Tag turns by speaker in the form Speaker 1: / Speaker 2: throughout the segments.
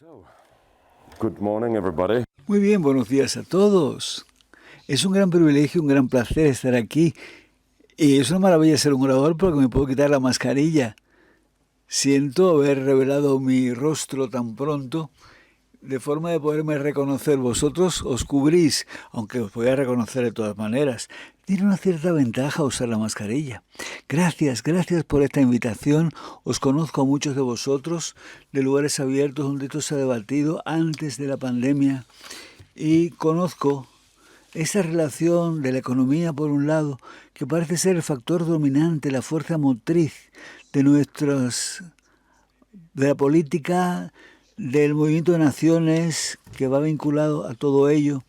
Speaker 1: So, good morning, everybody.
Speaker 2: Muy bien, buenos días a todos. Es un gran privilegio, un gran placer estar aquí. Y es una maravilla ser un orador porque me puedo quitar la mascarilla. Siento haber revelado mi rostro tan pronto, de forma de poderme reconocer. Vosotros os cubrís, aunque os voy a reconocer de todas maneras. Tiene una cierta ventaja usar la mascarilla. Gracias por esta invitación. Os conozco a muchos de vosotros de lugares abiertos donde esto se ha debatido antes de la pandemia. Y conozco esa relación de la economía, por un lado, que parece ser el factor dominante, la fuerza motriz de de la política, del movimiento de naciones, que va vinculado a todo ello,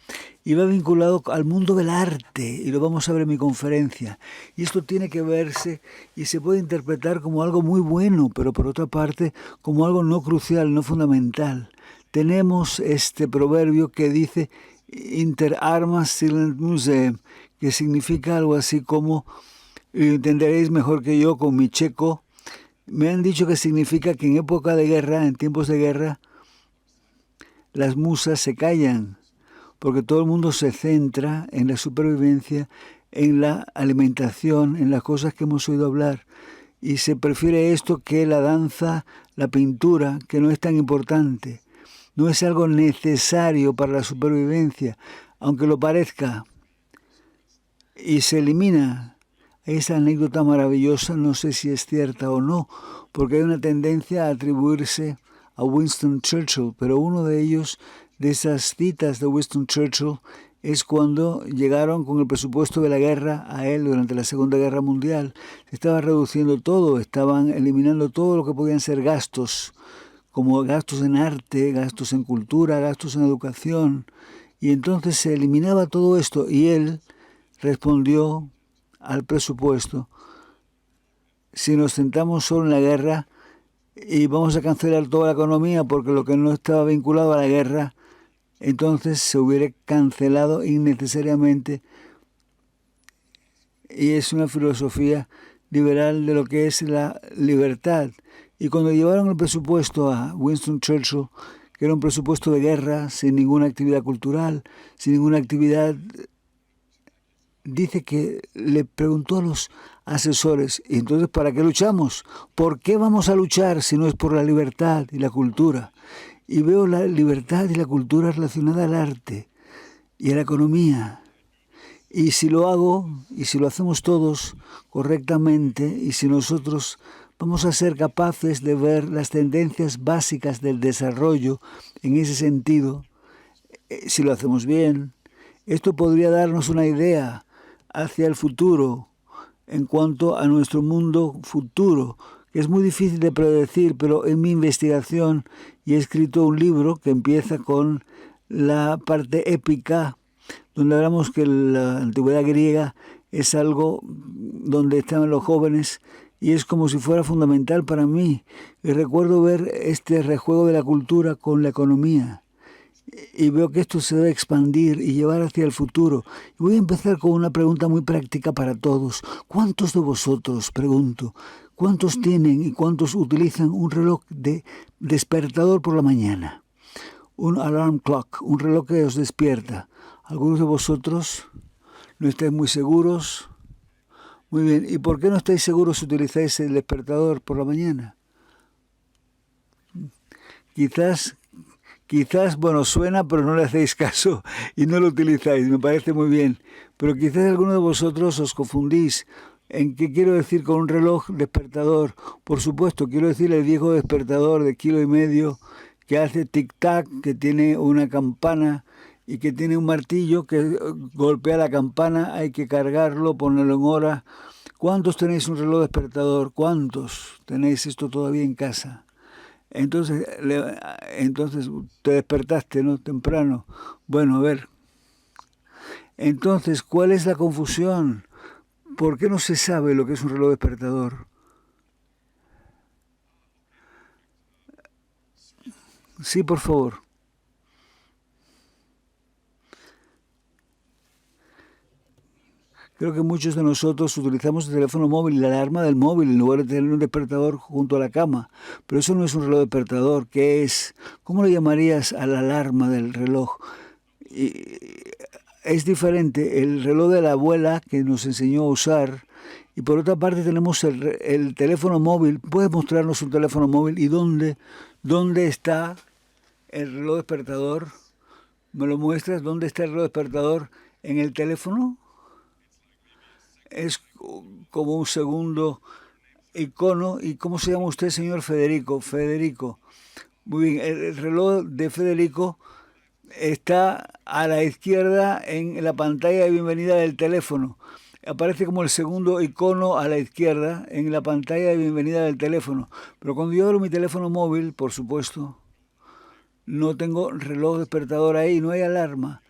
Speaker 2: y va vinculado al mundo del arte, y lo vamos a ver en mi conferencia. Y esto tiene que verse y se puede interpretar como algo muy bueno, pero por otra parte como algo no crucial, no fundamental. Tenemos este proverbio que dice Inter armas silent musem, que significa algo así como, entenderéis mejor que yo con mi checo. Me han dicho que significa que en época de guerra, en tiempos de guerra, las musas se callan, porque todo el mundo se centra en la supervivencia, en la alimentación, en las cosas que hemos oído hablar. Y se prefiere esto que la danza, la pintura, que no es tan importante. No es algo necesario para la supervivencia, aunque lo parezca. Y se elimina esa anécdota maravillosa, no sé si es cierta o no, porque hay una tendencia a atribuirse a Winston Churchill, pero uno de ellos, de esas citas de Winston Churchill, es cuando llegaron con el presupuesto de la guerra a él durante la Segunda Guerra Mundial. Se estaba reduciendo todo, estaban eliminando todo lo que podían ser gastos, como gastos en arte, gastos en cultura, gastos en educación. Y entonces se eliminaba todo esto y él respondió al presupuesto: si nos centramos solo en la guerra y vamos a cancelar toda la economía porque lo que no estaba vinculado a la guerra, entonces se hubiera cancelado innecesariamente. Y es una filosofía liberal de lo que es la libertad. Y cuando llevaron el presupuesto a Winston Churchill, que era un presupuesto de guerra, sin ninguna actividad cultural, sin ninguna actividad, dice que le preguntó a los asesores: ¿y entonces para qué luchamos? ¿Por qué vamos a luchar si no es por la libertad y la cultura? Y veo la libertad y la cultura relacionada al arte y a la economía. Y si lo hago, y si lo hacemos todos correctamente, y si nosotros vamos a ser capaces de ver las tendencias básicas del desarrollo en ese sentido, si lo hacemos bien, esto podría darnos una idea hacia el futuro en cuanto a nuestro mundo futuro, que es muy difícil de predecir, pero en mi investigación, y he escrito un libro que empieza con la parte épica, donde hablamos que la antigüedad griega es algo donde estaban los jóvenes y es como si fuera fundamental para mí. Y recuerdo ver este rejuego de la cultura con la economía. Y veo que esto se debe expandir y llevar hacia el futuro. Y voy a empezar con una pregunta muy práctica para todos. ¿Cuántos de vosotros, pregunto, cuántos tienen y cuántos utilizan un reloj de despertador por la mañana? Un alarm clock, un reloj que os despierta. Algunos de vosotros no estáis muy seguros. Muy bien, ¿y por qué no estáis seguros si utilizáis el despertador por la mañana? Quizás, bueno, suena, pero no le hacéis caso y no lo utilizáis, me parece muy bien. Pero quizás alguno de vosotros os confundís. ¿En qué quiero decir con un reloj despertador? Por supuesto, quiero decir el viejo despertador de 1,5 kilos que hace tic-tac, que tiene una campana y que tiene un martillo que golpea la campana, hay que cargarlo, ponerlo en hora. ¿Cuántos tenéis un reloj despertador? ¿Cuántos tenéis esto todavía en casa? Entonces te despertaste, ¿no? Temprano. Bueno, a ver. Entonces, ¿cuál es la confusión? ¿Por qué no se sabe lo que es un reloj despertador? Sí, por favor. Creo que muchos de nosotros utilizamos el teléfono móvil y la alarma del móvil en lugar de tener un despertador junto a la cama. Pero eso no es un reloj despertador. ¿Qué es? ¿Cómo le llamarías a la alarma del reloj? Es diferente el reloj de la abuela que nos enseñó a usar. Y por otra parte tenemos el teléfono móvil. ¿Puedes mostrarnos un teléfono móvil? ¿Y dónde está el reloj despertador? ¿Me lo muestras? ¿Dónde está el reloj despertador en el teléfono? Es como un segundo icono. ¿Y cómo se llama usted, señor Federico? Federico. Muy bien, el reloj de Federico está a la izquierda en la pantalla de bienvenida del teléfono. Aparece como el segundo icono a la izquierda en la pantalla de bienvenida del teléfono. Pero cuando yo abro mi teléfono móvil, por supuesto, no tengo reloj despertador ahí, no hay alarma.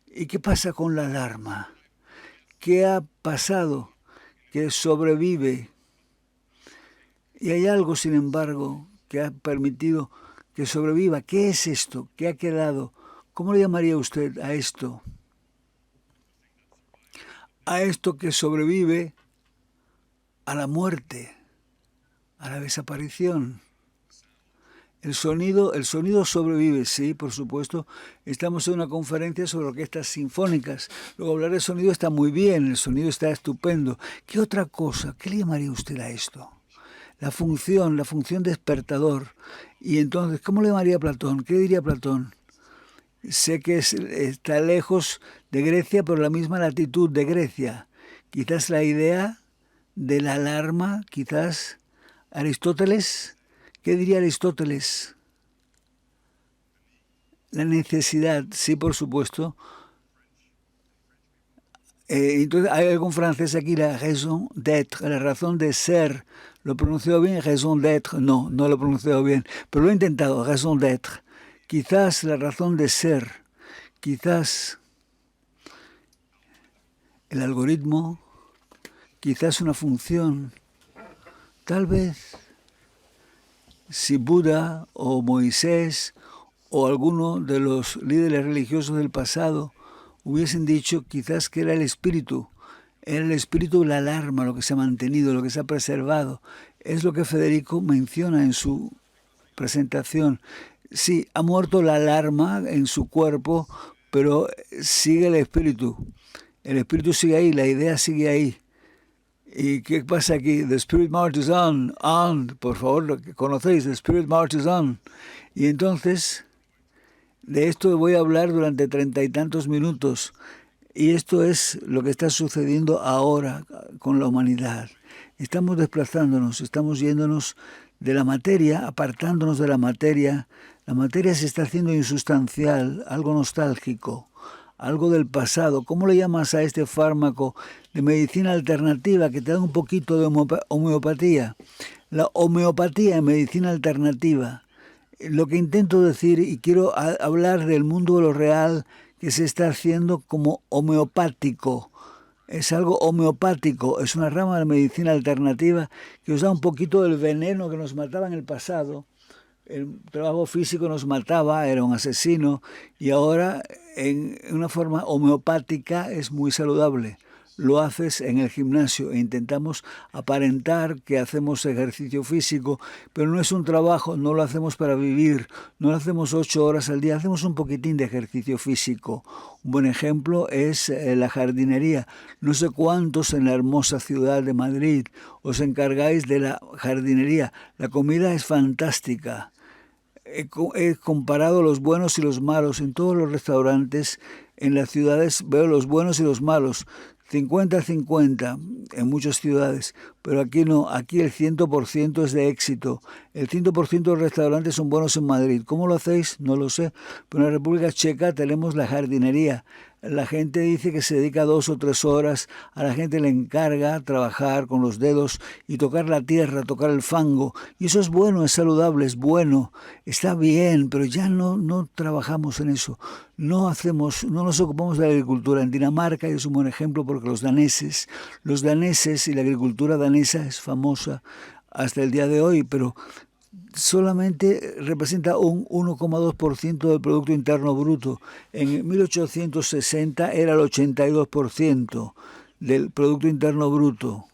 Speaker 2: ¿Y qué pasa con la alarma? ¿Qué ha pasado? Que sobrevive. Y hay algo, sin embargo, que ha permitido que sobreviva. ¿Qué es esto? ¿Qué ha quedado? ¿Cómo le llamaría usted a esto? A esto que sobrevive a la muerte, a la desaparición. El sonido sobrevive, sí, por supuesto. Estamos en una conferencia sobre orquestas sinfónicas. Luego hablar de sonido está muy bien, el sonido está estupendo. ¿Qué otra cosa? ¿Qué le llamaría usted a esto? La función despertador. Y entonces, ¿cómo le llamaría Platón? ¿Qué diría Platón? Sé que está lejos de Grecia, pero la misma latitud de Grecia. Quizás la idea de la alarma, quizás Aristóteles. ¿Qué diría Aristóteles? La necesidad, sí, por supuesto. Entonces, hay algún francés aquí, la raison d'être, la razón de ser. ¿Lo he pronunciado bien? Raison d'être. No, no lo he pronunciado bien, pero lo he intentado, raison d'être. Quizás la razón de ser, quizás el algoritmo, quizás una función, tal vez si Buda o Moisés o alguno de los líderes religiosos del pasado hubiesen dicho quizás que era el espíritu la alarma, lo que se ha mantenido, lo que se ha preservado. Es lo que Federico menciona en su presentación. Sí, ha muerto la alarma en su cuerpo, pero sigue el espíritu. El espíritu sigue ahí, la idea sigue ahí. ¿Y qué pasa aquí? The Spirit marches on, por favor, lo que conocéis, The Spirit marches on. Y entonces, de esto voy a hablar durante 30 y tantos minutos. Y esto es lo que está sucediendo ahora con la humanidad. Estamos desplazándonos, estamos yéndonos de la materia, apartándonos de la materia. La materia se está haciendo insustancial, algo nostálgico, algo del pasado. ¿Cómo le llamas a este fármaco de medicina alternativa que te da un poquito de homeopatía? La homeopatía en medicina alternativa. Lo que intento decir, y quiero hablar del mundo de lo real, que se está haciendo como homeopático. Es algo homeopático, es una rama de la medicina alternativa que nos da un poquito del veneno que nos mataba en el pasado. El trabajo físico nos mataba, era un asesino, y ahora en una forma homeopática es muy saludable. Lo haces en el gimnasio e intentamos aparentar que hacemos ejercicio físico, pero no es un trabajo, no lo hacemos para vivir, no lo hacemos 8 horas al día, hacemos un poquitín de ejercicio físico. Un buen ejemplo es la jardinería. No sé cuántos en la hermosa ciudad de Madrid os encargáis de la jardinería. La comida es fantástica. He comparado los buenos y los malos en todos los restaurantes. En las ciudades veo los buenos y los malos. 50-50 en muchas ciudades, pero aquí no, aquí el 100% es de éxito. El 100% de los restaurantes son buenos en Madrid. ¿Cómo lo hacéis? No lo sé, pero en la República Checa tenemos la jardinería. La gente dice que se dedica 2 o 3 horas, a la gente le encarga trabajar con los dedos y tocar la tierra, tocar el fango, y eso es bueno, es saludable, es bueno, está bien, pero ya no trabajamos en eso. No nos ocupamos de la agricultura. En Dinamarca es un buen ejemplo porque los daneses y la agricultura danesa es famosa hasta el día de hoy, pero solamente representa un 1,2% del Producto Interno Bruto. En 1860 era el 82%. del Producto Interno Bruto.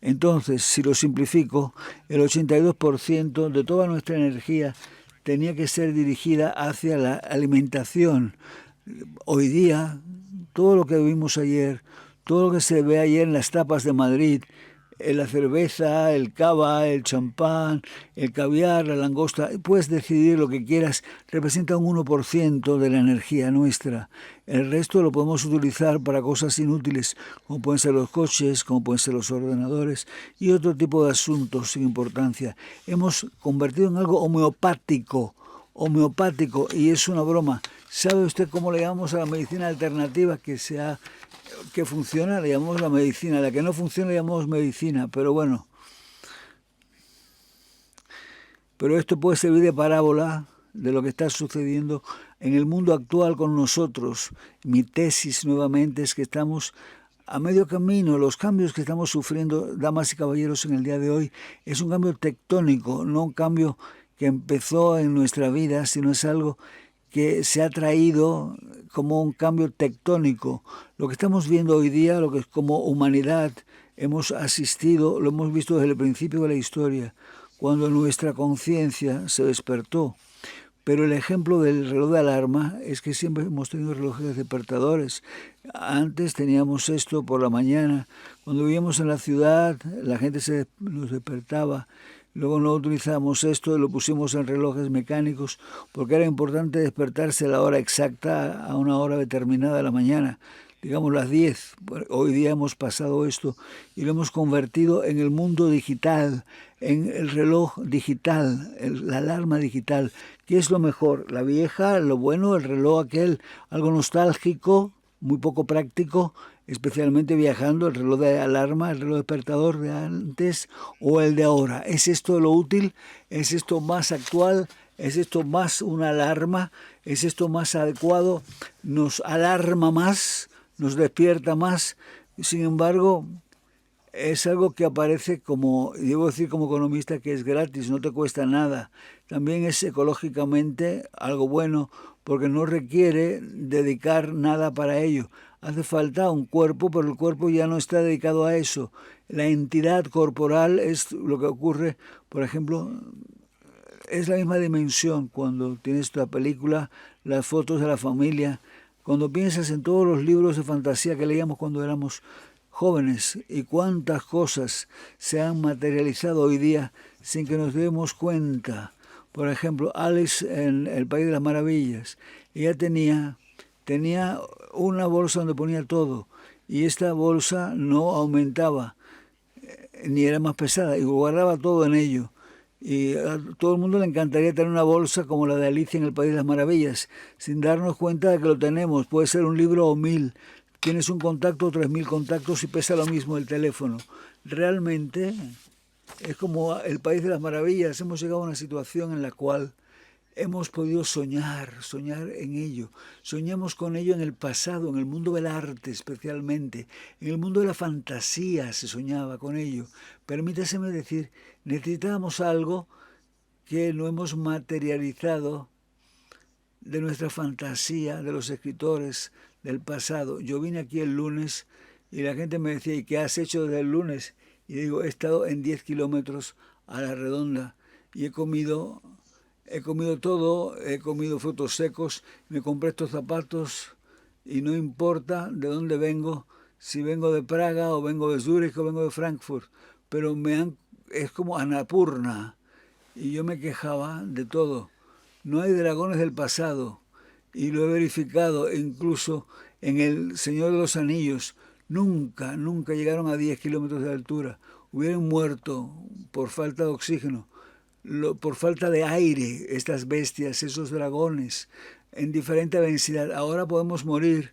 Speaker 2: Entonces, si lo simplifico, el 82% de toda nuestra energía tenía que ser dirigida hacia la alimentación. Hoy día, todo lo que vimos ayer, todo lo que se ve ayer en las tapas de Madrid, la cerveza, el cava, el champán, el caviar, la langosta, puedes decidir lo que quieras, representa un 1% de la energía nuestra. El resto lo podemos utilizar para cosas inútiles, como pueden ser los coches, como pueden ser los ordenadores y otro tipo de asuntos sin importancia. Hemos convertido en algo homeopático, y es una broma. ¿Sabe usted cómo le llamamos a la medicina alternativa que funciona? Le llamamos la medicina. La que no funciona le llamamos medicina. Pero bueno, pero esto puede servir de parábola de lo que está sucediendo en el mundo actual con nosotros. Mi tesis nuevamente es que estamos a medio camino. Los cambios que estamos sufriendo, damas y caballeros, en el día de hoy, es un cambio tectónico, no un cambio que empezó en nuestra vida, sino es algo que se ha traído como un cambio tectónico. Lo que estamos viendo hoy día, lo que como humanidad hemos asistido, lo hemos visto desde el principio de la historia, cuando nuestra conciencia se despertó. Pero el ejemplo del reloj de alarma es que siempre hemos tenido relojes despertadores. Antes teníamos esto por la mañana. Cuando vivíamos en la ciudad, la gente nos despertaba. Luego no utilizábamos esto y lo pusimos en relojes mecánicos porque era importante despertarse a la hora exacta, a una hora determinada de la mañana, digamos las 10. Hoy día hemos pasado esto y lo hemos convertido en el mundo digital, en el reloj digital, la alarma digital. ¿Qué es lo mejor? La vieja, lo bueno, el reloj aquel, algo nostálgico, muy poco práctico, especialmente viajando, el reloj de alarma, el reloj despertador de antes o el de ahora. ¿Es esto lo útil? ¿Es esto más actual? ¿Es esto más una alarma? ¿Es esto más adecuado? ¿Nos alarma más? ¿Nos despierta más? Sin embargo, es algo que aparece como, debo decir como economista, que es gratis, no te cuesta nada. También es ecológicamente algo bueno porque no requiere dedicar nada para ello. Hace falta un cuerpo, pero el cuerpo ya no está dedicado a eso. La entidad corporal es lo que ocurre, por ejemplo, es la misma dimensión cuando tienes la película, las fotos de la familia, cuando piensas en todos los libros de fantasía que leíamos cuando éramos jóvenes y cuántas cosas se han materializado hoy día sin que nos demos cuenta. Por ejemplo, Alice en El País de las Maravillas, ella tenía una bolsa donde ponía todo y esta bolsa no aumentaba ni era más pesada y guardaba todo en ello. Y a todo el mundo le encantaría tener una bolsa como la de Alicia en El País de las Maravillas, sin darnos cuenta de que lo tenemos. Puede ser un libro o 1000. Tienes un contacto o 3000 contactos y pesa lo mismo el teléfono. Realmente es como El País de las Maravillas. Hemos llegado a una situación en la cual hemos podido soñar en ello. Soñamos con ello en el pasado, en el mundo del arte especialmente. En el mundo de la fantasía se soñaba con ello. Permítaseme decir, necesitábamos algo que no hemos materializado de nuestra fantasía, de los escritores del pasado. Yo vine aquí el lunes y la gente me decía, ¿y qué has hecho desde el lunes? Y digo, he estado en 10 kilómetros a la redonda y he comido todo, he comido frutos secos, me compré estos zapatos y no importa de dónde vengo, si vengo de Praga o vengo de Zúrich o vengo de Frankfurt, pero es como Annapurna y yo me quejaba de todo. No hay dragones del pasado y lo he verificado incluso en El Señor de los Anillos. Nunca llegaron a 10 kilómetros de altura. Hubieran muerto por falta de oxígeno, por falta de aire, estas bestias, esos dragones, en diferente densidad. Ahora podemos morir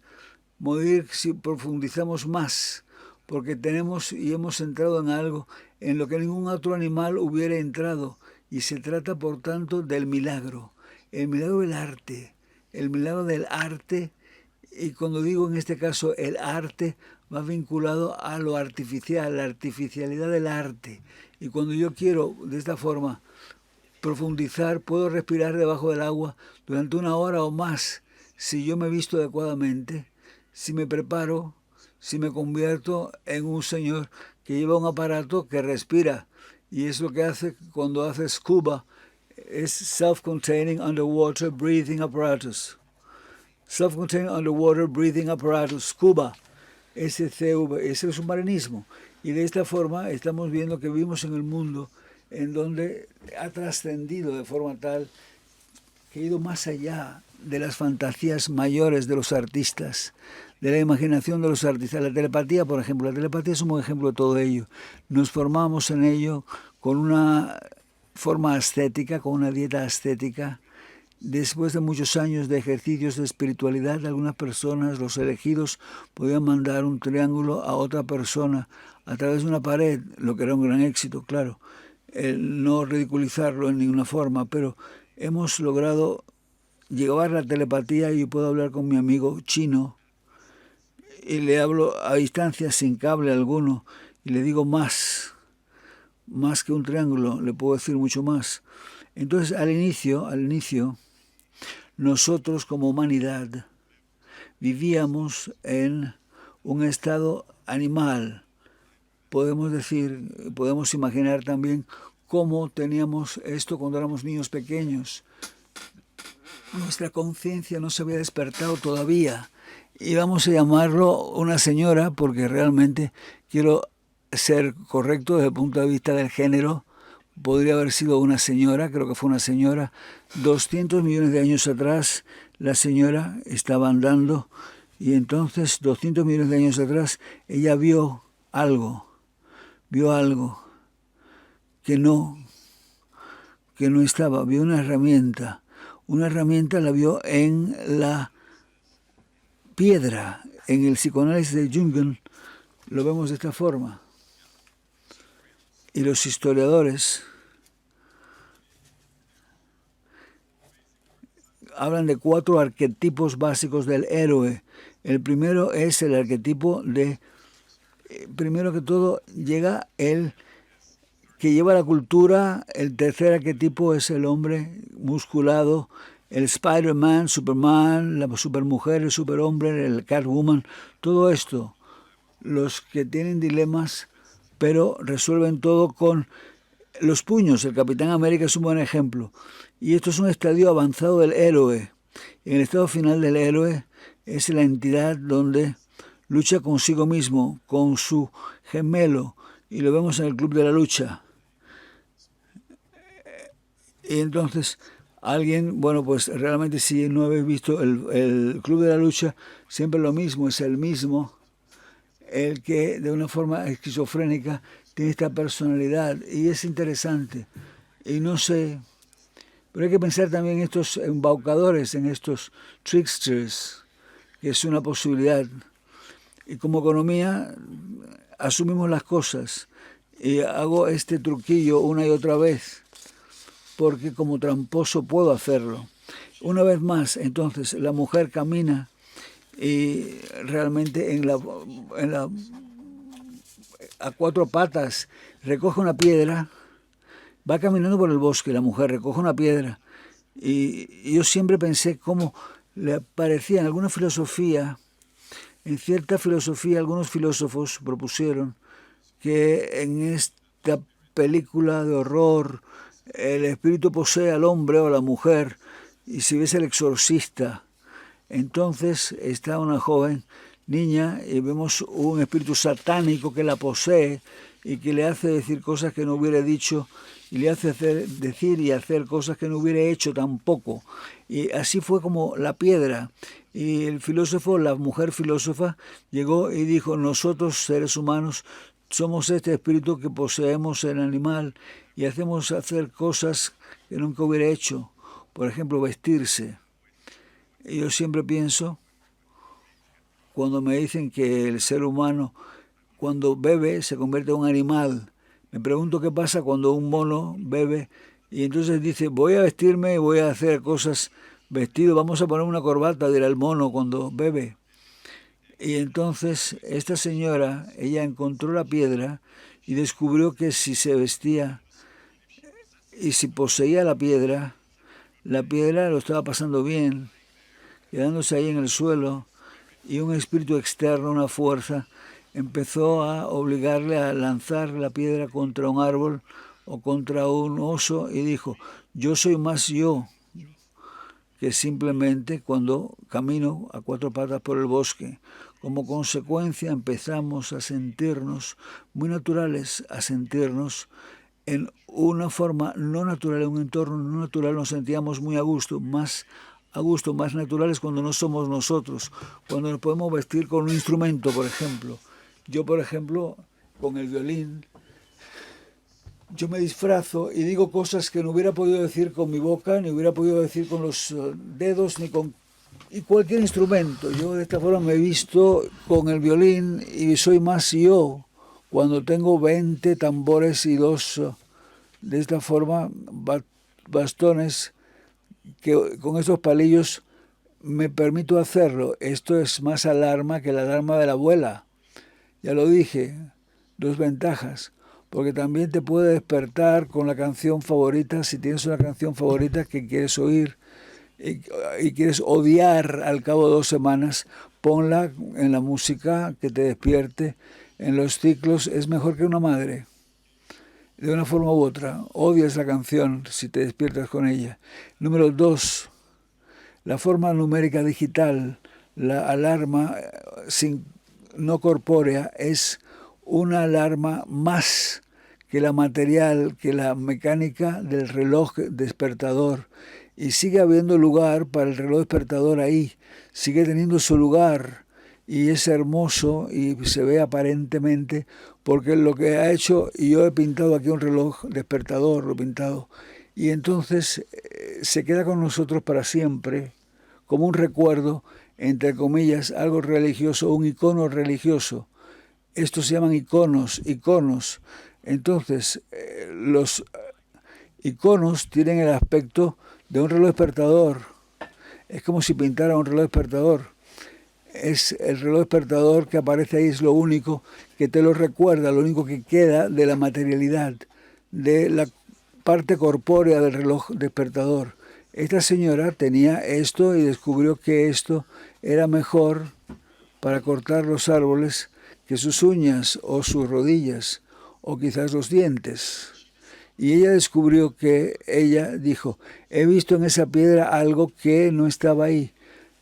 Speaker 2: si profundizamos más, porque tenemos y hemos entrado en algo en lo que ningún otro animal hubiera entrado, y se trata, por tanto, del milagro, el milagro del arte, y cuando digo en este caso el arte, va vinculado a lo artificial, la artificialidad del arte, y cuando yo quiero, de esta forma, profundizar, puedo respirar debajo del agua durante 1 hora o más, si yo me visto adecuadamente, si me preparo, si me convierto en un señor que lleva un aparato que respira. Y es lo que hace cuando hace scuba. Es Self-Containing Underwater Breathing Apparatus. Self-Contained Underwater Breathing Apparatus, SCUBA, SCV, es el submarinismo. Y de esta forma estamos viendo que vivimos en el mundo en donde ha trascendido de forma tal que ha ido más allá de las fantasías mayores de los artistas, de la imaginación de los artistas. La telepatía, por ejemplo, la telepatía es un buen ejemplo de todo ello. Nos formamos en ello con una forma ascética, con una dieta ascética. Después de muchos años de ejercicios de espiritualidad, algunas personas, los elegidos, podían mandar un triángulo a otra persona a través de una pared, lo que era un gran éxito, claro. No ridiculizarlo en ninguna forma, pero hemos logrado llevar la telepatía y yo puedo hablar con mi amigo chino y le hablo a distancia sin cable alguno y le digo más que un triángulo, le puedo decir mucho más. Entonces al inicio, nosotros como humanidad vivíamos en un estado animal. Podemos decir, podemos imaginar también cómo teníamos esto cuando éramos niños pequeños. Nuestra conciencia no se había despertado todavía. Y vamos a llamarlo una señora porque realmente quiero ser correcto desde el punto de vista del género. Podría haber sido una señora, creo que fue una señora. 200 millones de años atrás la señora estaba andando y entonces 200 millones de años atrás ella vio algo que no estaba, vio una herramienta la vio en la piedra. En el psicoanálisis de Jung lo vemos de esta forma. Y los historiadores hablan de 4 arquetipos básicos del héroe. El primero es el arquetipo de, primero que todo, llega el que lleva la cultura. El tercer arquetipo es el hombre musculado, el Spider-Man, Superman, la supermujer, el superhombre, el Catwoman, todo esto. Los que tienen dilemas, pero resuelven todo con los puños. El Capitán América es un buen ejemplo. Y esto es un estadio avanzado del héroe. En el estado final del héroe es la entidad donde lucha consigo mismo, con su gemelo, y lo vemos en el Club de la Lucha. Y entonces alguien, bueno, pues realmente si no habéis visto el Club de la Lucha, siempre lo mismo, es el mismo, el que de una forma esquizofrénica tiene esta personalidad y es interesante. Y no sé, pero hay que pensar también en estos embaucadores, en estos tricksters, que es una posibilidad. Y como economía asumimos las cosas y hago este truquillo una y otra vez, porque como tramposo puedo hacerlo. Una vez más, entonces, la mujer camina y realmente a 4 patas recoge una piedra, va caminando por el bosque, la mujer recoge una piedra y yo siempre pensé cómo le parecía en alguna filosofía, en cierta filosofía algunos filósofos propusieron que en esta película de horror el espíritu posee al hombre o a la mujer y si ves El Exorcista, entonces está una joven niña y vemos un espíritu satánico que la posee y que le hace decir cosas que no hubiera dicho y le hace decir y hacer cosas que no hubiera hecho tampoco. Y así fue como la piedra. Y el filósofo, la mujer filósofa, llegó y dijo, nosotros seres humanos somos este espíritu que poseemos el animal y hacemos hacer cosas que nunca hubiera hecho. Por ejemplo, vestirse. Y yo siempre pienso, cuando me dicen que el ser humano, cuando bebe, se convierte en un animal, me pregunto qué pasa cuando un mono bebe y entonces dice, voy a vestirme y voy a hacer cosas vestido, vamos a poner una corbata, dirá el mono cuando bebe. Y entonces esta señora, ella encontró la piedra y descubrió que si se vestía y si poseía la piedra lo estaba pasando bien, quedándose ahí en el suelo y un espíritu externo, una fuerza, empezó a obligarle a lanzar la piedra contra un árbol o contra un oso y dijo, yo soy más yo que simplemente cuando camino a cuatro patas por el bosque. Como consecuencia empezamos a sentirnos muy naturales, a sentirnos en una forma no natural, en un entorno no natural, nos sentíamos muy a gusto, más naturales cuando no somos nosotros, cuando nos podemos vestir con un instrumento, por ejemplo. Yo, por ejemplo, con el violín, yo me disfrazo y digo cosas que no hubiera podido decir con mi boca, ni hubiera podido decir con los dedos, ni con cualquier instrumento. Yo de esta forma me he visto con el violín y soy más yo cuando tengo 20 tambores y dos, de esta forma, bastones, que con esos palillos me permito hacerlo. Esto es más alarma que la alarma de la abuela. Ya lo dije, 2 ventajas. Porque también te puede despertar con la canción favorita, si tienes una canción favorita que quieres oír y quieres odiar al cabo de 2 semanas, ponla en la música que te despierte. En los ciclos es mejor que una madre. De una forma u otra, odias la canción si te despiertas con ella. Número 2, la forma numérica digital, la alarma no corpórea, es una alarma más que la material, que la mecánica del reloj despertador. Y sigue habiendo lugar para el reloj despertador ahí, sigue teniendo su lugar y es hermoso y se ve aparentemente, porque lo que ha hecho, y yo he pintado aquí un reloj despertador, lo he pintado, y entonces se queda con nosotros para siempre, como un recuerdo, entre comillas, algo religioso, un icono religioso. Estos se llaman iconos. Entonces, los iconos tienen el aspecto de un reloj despertador. Es como si pintara un reloj despertador. Es el reloj despertador que aparece ahí, es lo único que te lo recuerda, lo único que queda de la materialidad, de la parte corpórea del reloj despertador. Esta señora tenía esto y descubrió que esto era mejor para cortar los árboles que sus uñas o sus rodillas o quizás los dientes. Y ella descubrió que, ella dijo, he visto en esa piedra algo que no estaba ahí.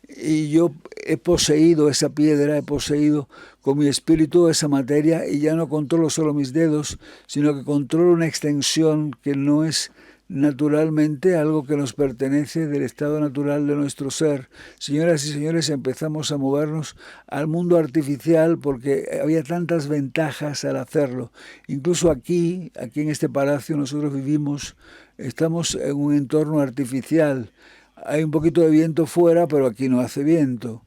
Speaker 2: Y yo he poseído esa piedra, he poseído con mi espíritu esa materia y ya no controlo solo mis dedos, sino que controlo una extensión que no es naturalmente algo que nos pertenece del estado natural de nuestro ser. Señoras y señores, empezamos a movernos al mundo artificial porque había tantas ventajas al hacerlo. Incluso aquí en este palacio nosotros vivimos, estamos en un entorno artificial. Hay un poquito de viento fuera, pero aquí no hace viento.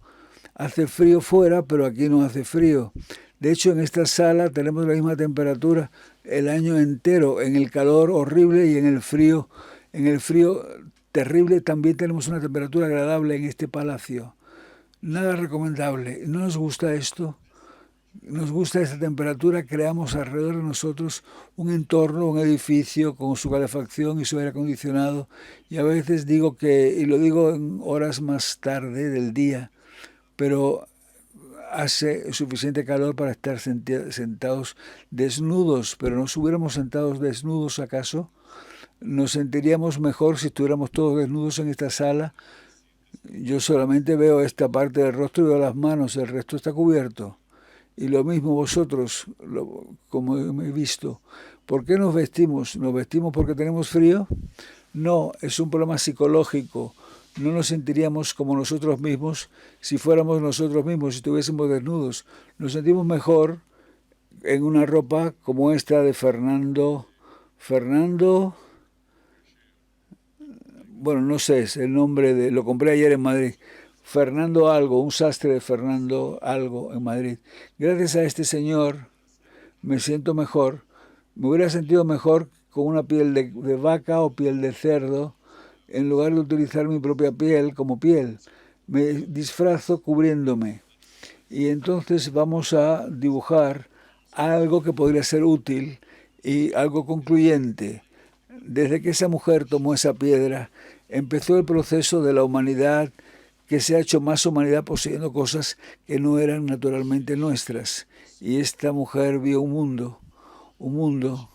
Speaker 2: Hace frío fuera, pero aquí no hace frío. De hecho, en esta sala tenemos la misma temperatura el año entero, en el calor horrible y en el frío terrible también tenemos una temperatura agradable en este palacio. Nada recomendable. ¿No nos gusta esto? Nos gusta esta temperatura, creamos alrededor de nosotros un entorno, un edificio con su calefacción y su aire acondicionado. Y a veces digo que, y lo digo en horas más tarde del día, pero hace suficiente calor para estar sentados desnudos, pero no estuviéramos sentados desnudos acaso, nos sentiríamos mejor si estuviéramos todos desnudos en esta sala. Yo solamente veo esta parte del rostro y veo las manos, el resto está cubierto. Y lo mismo vosotros, como he visto. ¿Por qué nos vestimos? ¿Nos vestimos porque tenemos frío? No, es un problema psicológico. No nos sentiríamos como nosotros mismos si fuéramos nosotros mismos, si estuviésemos desnudos. Nos sentimos mejor en una ropa como esta de Fernando, bueno, no sé, es el nombre lo compré ayer en Madrid. Fernando Algo, un sastre de Fernando Algo en Madrid. Gracias a este señor me siento mejor. Me hubiera sentido mejor con una piel de vaca o piel de cerdo, en lugar de utilizar mi propia piel como piel. Me disfrazo cubriéndome. Y entonces vamos a dibujar algo que podría ser útil y algo concluyente. Desde que esa mujer tomó esa piedra, empezó el proceso de la humanidad que se ha hecho más humanidad poseyendo cosas que no eran naturalmente nuestras. Y esta mujer vio un mundo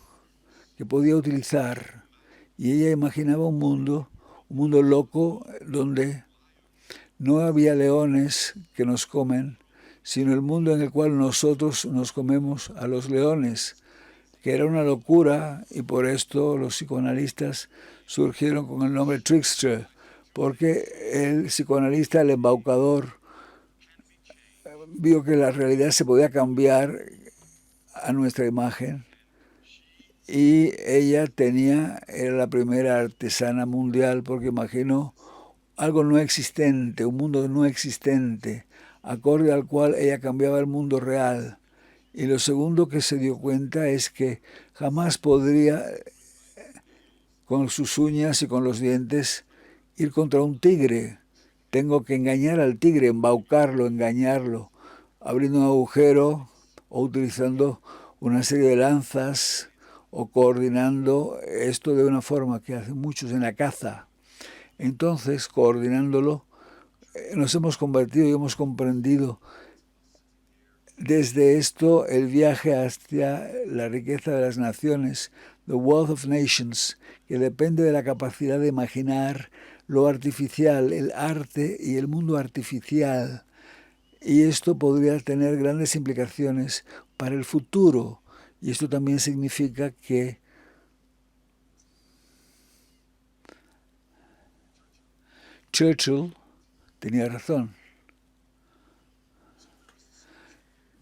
Speaker 2: que podía utilizar. Y ella imaginaba un mundo loco, donde no había leones que nos comen, sino el mundo en el cual nosotros nos comemos a los leones, que era una locura, y por esto los psicoanalistas surgieron con el nombre trickster, porque el psicoanalista, el embaucador, vio que la realidad se podía cambiar a nuestra imagen, y ella era la primera artesana mundial, porque imaginó algo no existente, un mundo no existente, acorde al cual ella cambiaba el mundo real. Y lo segundo que se dio cuenta es que jamás podría, con sus uñas y con los dientes, ir contra un tigre. Tengo que engañar al tigre, embaucarlo, engañarlo, abriendo un agujero o utilizando una serie de lanzas o coordinando esto de una forma que hacen muchos en la caza. Entonces, coordinándolo, nos hemos convertido y hemos comprendido desde esto el viaje hacia la riqueza de las naciones, the wealth of nations, que depende de la capacidad de imaginar lo artificial, el arte y el mundo artificial. Y esto podría tener grandes implicaciones para el futuro. Y esto también significa que Churchill tenía razón.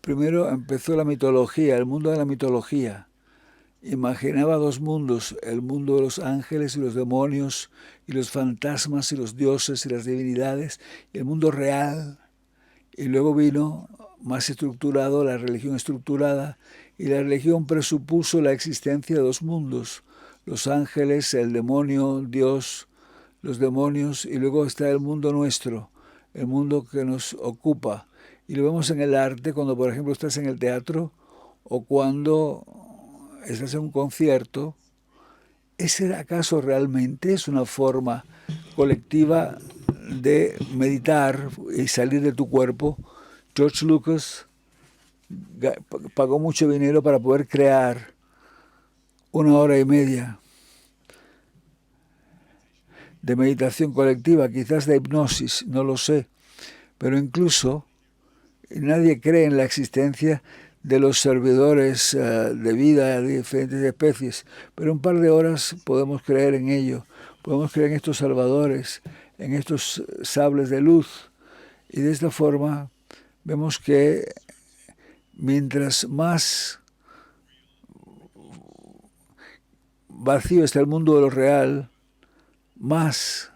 Speaker 2: Primero empezó la mitología, el mundo de la mitología. Imaginaba dos mundos, el mundo de los ángeles y los demonios, y los fantasmas y los dioses y las divinidades, y el mundo real. Y luego vino, más estructurado, la religión estructurada, y la religión presupuso la existencia de dos mundos, los ángeles, el demonio, Dios, los demonios, y luego está el mundo nuestro, el mundo que nos ocupa. Y lo vemos en el arte, cuando por ejemplo estás en el teatro o cuando estás en un concierto. ¿Ese acaso realmente es una forma colectiva de meditar y salir de tu cuerpo? George Lucas pagó mucho dinero para poder crear 1 hora y media de meditación colectiva, quizás de hipnosis, no lo sé, pero incluso nadie cree en la existencia de los servidores de vida de diferentes especies, pero un par de horas podemos creer en ello, podemos creer en estos salvadores, en estos sables de luz, y de esta forma vemos que mientras más vacío está el mundo de lo real, más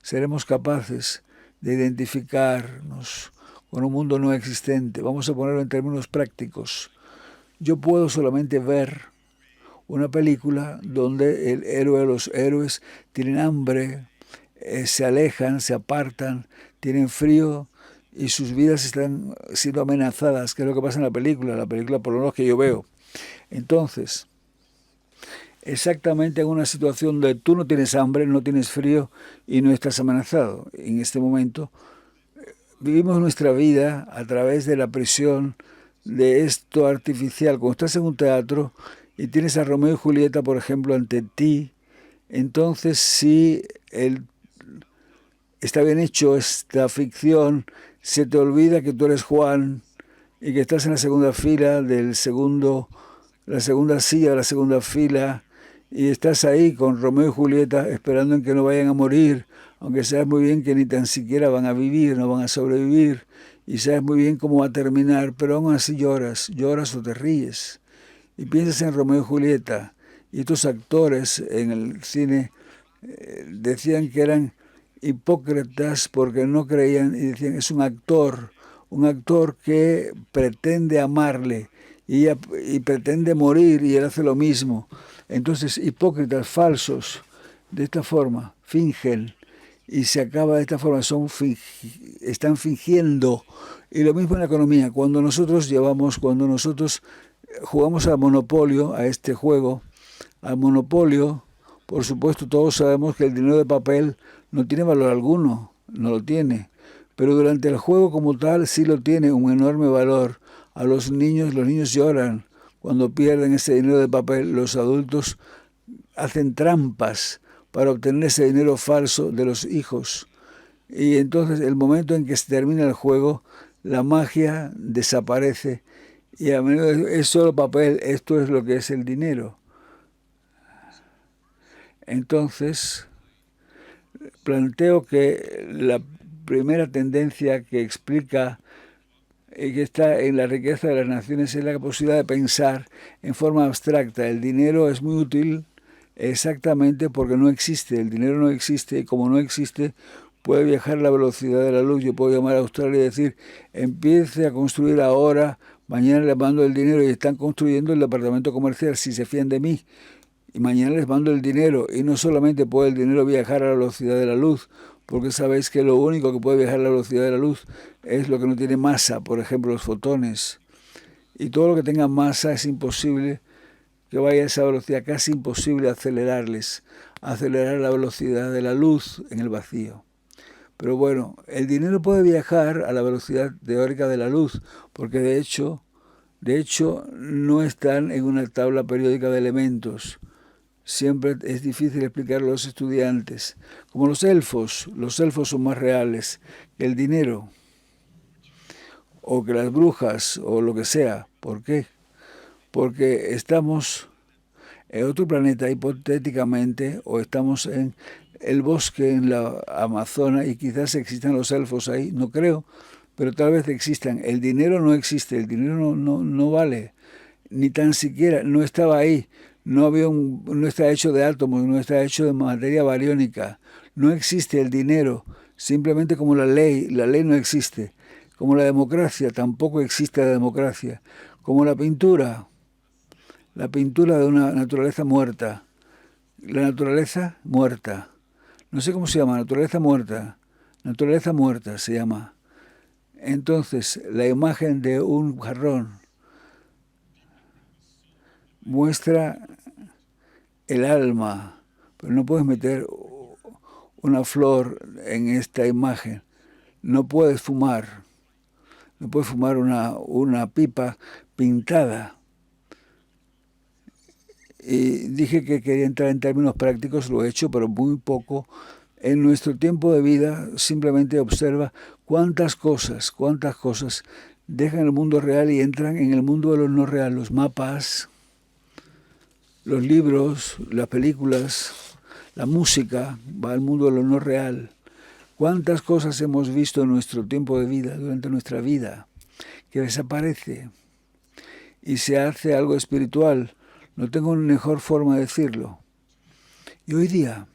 Speaker 2: seremos capaces de identificarnos con un mundo no existente. Vamos a ponerlo en términos prácticos. Yo puedo solamente ver una película donde el héroe, los héroes tienen hambre, se alejan, se apartan, tienen frío y sus vidas están siendo amenazadas, que es lo que pasa en la película por lo menos que yo veo. Entonces, exactamente en una situación donde tú no tienes hambre, no tienes frío y no estás amenazado. En este momento vivimos nuestra vida a través de la prisión de esto artificial. Cuando estás en un teatro y tienes a Romeo y Julieta, por ejemplo, ante ti, entonces si está bien hecho esta ficción, se te olvida que tú eres Juan y que estás en la segunda fila la segunda silla de la segunda fila, y estás ahí con Romeo y Julieta esperando en que no vayan a morir, aunque sabes muy bien que ni tan siquiera van a vivir, no van a sobrevivir, y sabes muy bien cómo va a terminar, pero aún así lloras o te ríes, y piensas en Romeo y Julieta. Y estos actores en el cine decían que eran hipócritas porque no creían, y decían, es un actor que pretende amarle y pretende morir, y él hace lo mismo. Entonces, hipócritas, falsos, de esta forma, fingen, y se acaba de esta forma, están fingiendo. Y lo mismo en la economía, cuando nosotros jugamos al monopolio, a este juego, al monopolio, por supuesto todos sabemos que el dinero de papel no tiene valor alguno. no lo tiene. Pero durante el juego como tal sí lo tiene, un enorme valor. A los niños lloran cuando pierden ese dinero de papel. Los adultos hacen trampas para obtener ese dinero falso de los hijos. Y entonces el momento en que se termina el juego, la magia desaparece y a menudo es solo papel. Esto es lo que es el dinero. Entonces planteo que la primera tendencia que explica que está en la riqueza de las naciones es la posibilidad de pensar en forma abstracta. El dinero es muy útil exactamente porque no existe. El dinero no existe y como no existe puede viajar a la velocidad de la luz. Yo puedo llamar a Australia y decir, empiece a construir ahora, mañana les mando el dinero y están construyendo el departamento comercial si se fían de mí. Y mañana les mando el dinero y no solamente puede el dinero viajar a la velocidad de la luz, porque sabéis que lo único que puede viajar a la velocidad de la luz es lo que no tiene masa, por ejemplo los fotones. Y todo lo que tenga masa es imposible que vaya a esa velocidad, casi imposible acelerar la velocidad de la luz en el vacío. Pero bueno, el dinero puede viajar a la velocidad teórica de la luz, porque de hecho no están en una tabla periódica de elementos. Siempre es difícil explicarlo a los estudiantes. Como los elfos son más reales que el dinero, o que las brujas, o lo que sea. ¿Por qué? Porque estamos en otro planeta hipotéticamente, o estamos en el bosque en la Amazona y quizás existan los elfos ahí, no creo, pero tal vez existan. El dinero no existe, el dinero no vale, ni tan siquiera, no estaba ahí. No está hecho de átomos, no está hecho de materia bariónica. No existe el dinero, simplemente como la ley no existe. Como la democracia, tampoco existe la democracia. Como la pintura de una naturaleza muerta. La naturaleza muerta. No sé cómo se llama, naturaleza muerta se llama. Entonces, la imagen de un jarrón muestra el alma, pero no puedes meter una flor en esta imagen. No puedes fumar una pipa pintada. Y dije que quería entrar en términos prácticos, lo he hecho, pero muy poco. En nuestro tiempo de vida simplemente observa cuántas cosas dejan el mundo real y entran en el mundo de lo no real, los mapas, los libros, las películas, la música, va al mundo de lo no real. ¿Cuántas cosas hemos visto en nuestro tiempo de vida, durante nuestra vida, que desaparece y se hace algo espiritual? No tengo una mejor forma de decirlo. Y hoy día,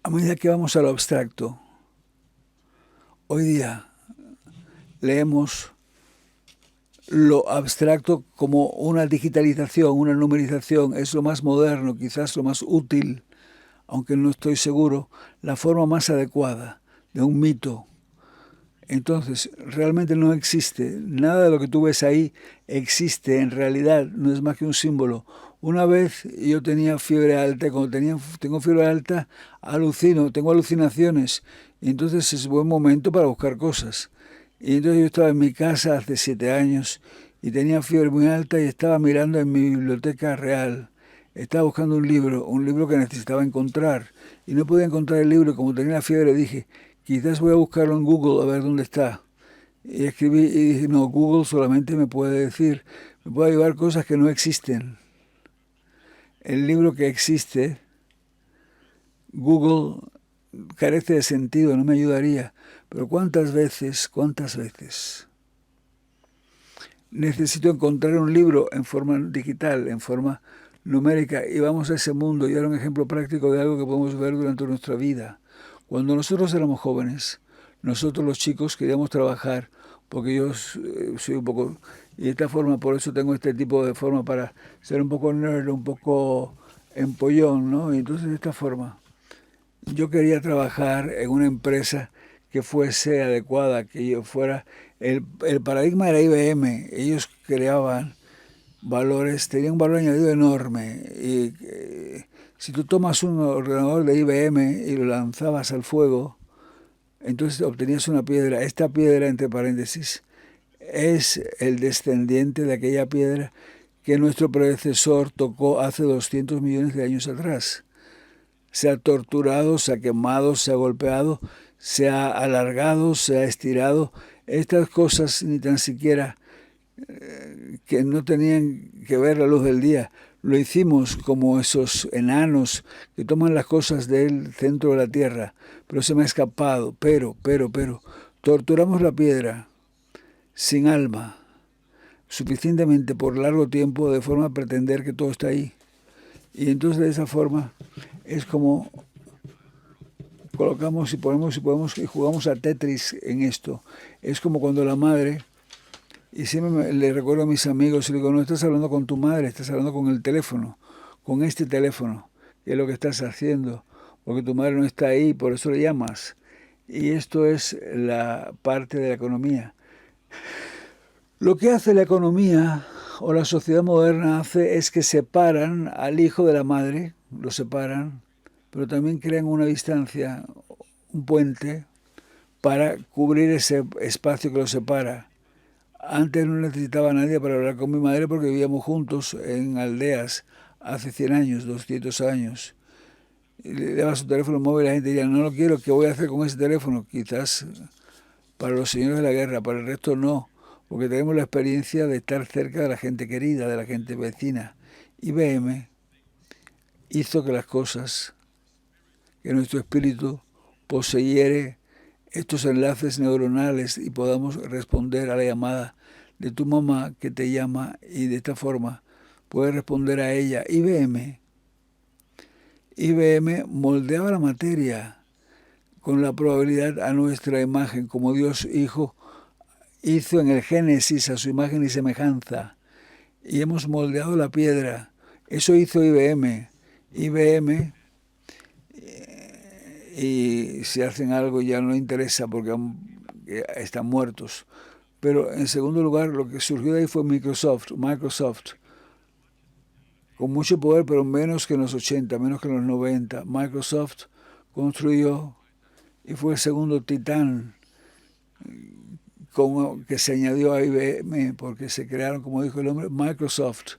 Speaker 2: a medida que vamos a lo abstracto, hoy día leemos lo abstracto como una digitalización, una numerización, es lo más moderno, quizás lo más útil, aunque no estoy seguro, la forma más adecuada de un mito. Entonces, realmente no existe, nada de lo que tú ves ahí existe en realidad, no es más que un símbolo. Una vez yo tenía fiebre alta, cuando tengo fiebre alta tengo alucinaciones, y entonces es buen momento para buscar cosas. Y entonces yo estaba en mi casa hace 7 años y tenía fiebre muy alta y estaba mirando en mi biblioteca real. Estaba buscando un libro que necesitaba encontrar y no podía encontrar el libro. Como tenía la fiebre dije, quizás voy a buscarlo en Google a ver dónde está. Y escribí y dije, no, Google solamente me puede ayudar cosas que no existen. El libro que existe, Google carece de sentido, no me ayudaría. Pero ¿cuántas veces necesito encontrar un libro en forma digital, en forma numérica, y vamos a ese mundo? Y era un ejemplo práctico de algo que podemos ver durante nuestra vida. Cuando nosotros éramos jóvenes, nosotros los chicos queríamos trabajar, porque yo soy un poco, y de esta forma, por eso tengo este tipo de forma para ser un poco nerd, un poco empollón, ¿no? Y entonces de esta forma, yo quería trabajar en una empresa que fuese adecuada, que yo fuera, el paradigma era IBM, ellos creaban valores, tenían un valor añadido enorme, y si tú tomas un ordenador de IBM y lo lanzabas al fuego, Entonces obtenías una piedra. Esta piedra, entre paréntesis, es el descendiente de aquella piedra que nuestro predecesor tocó hace 200 millones de años atrás. Se ha torturado, se ha quemado, se ha golpeado, se ha alargado, se ha estirado. Estas cosas ni tan siquiera que no tenían que ver la luz del día. Lo hicimos como esos enanos que toman las cosas del centro de la tierra, pero se me ha escapado. Pero, torturamos la piedra sin alma, suficientemente por largo tiempo, de forma a pretender que todo está ahí. Y entonces de esa forma es como colocamos y ponemos y jugamos a Tetris en esto. Es como cuando la madre, y siempre le recuerdo a mis amigos, y le digo, no estás hablando con tu madre, estás hablando con el teléfono, con este teléfono, que es lo que estás haciendo, porque tu madre no está ahí, por eso le llamas. Y esto es la parte de la economía. Lo que hace la economía o la sociedad moderna hace es que separan al hijo de la madre, lo separan, pero también crean una distancia, un puente, para cubrir ese espacio que lo separa. Antes no necesitaba a nadie para hablar con mi madre porque vivíamos juntos en aldeas hace 100 años, 200 años. Y le daba su teléfono móvil y la gente diría, no lo quiero, ¿qué voy a hacer con ese teléfono? Quizás para los señores de la guerra, para el resto no, porque tenemos la experiencia de estar cerca de la gente querida, de la gente vecina. IBM hizo que las cosas, que nuestro espíritu poseyere estos enlaces neuronales y podamos responder a la llamada de tu mamá que te llama, y de esta forma puedes responder a ella. IBM moldeaba la materia con la probabilidad a nuestra imagen, como Dios Hijo hizo en el Génesis a su imagen y semejanza, y hemos moldeado la piedra. Eso hizo IBM. Y si hacen algo ya no interesa porque están muertos. Pero en segundo lugar, lo que surgió de ahí fue Microsoft, con mucho poder, pero menos que en los 80, menos que en los 90. Microsoft construyó y fue el segundo titán que se añadió a IBM, porque se crearon, como dijo el hombre, Microsoft,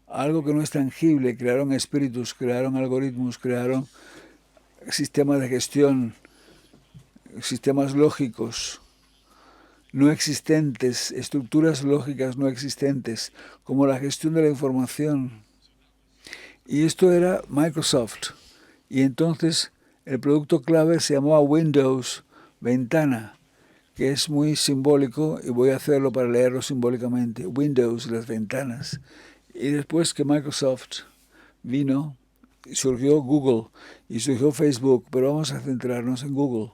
Speaker 2: algo que no es tangible. Crearon espíritus, crearon algoritmos, crearon sistemas de gestión, sistemas lógicos no existentes, estructuras lógicas no existentes, como la gestión de la información. Y esto era Microsoft. Y entonces el producto clave se llamaba Windows, ventana, que es muy simbólico, y voy a hacerlo para leerlo simbólicamente. Windows, las ventanas. Y después que Microsoft vino, surgió Google y surgió Facebook, pero vamos a centrarnos en Google.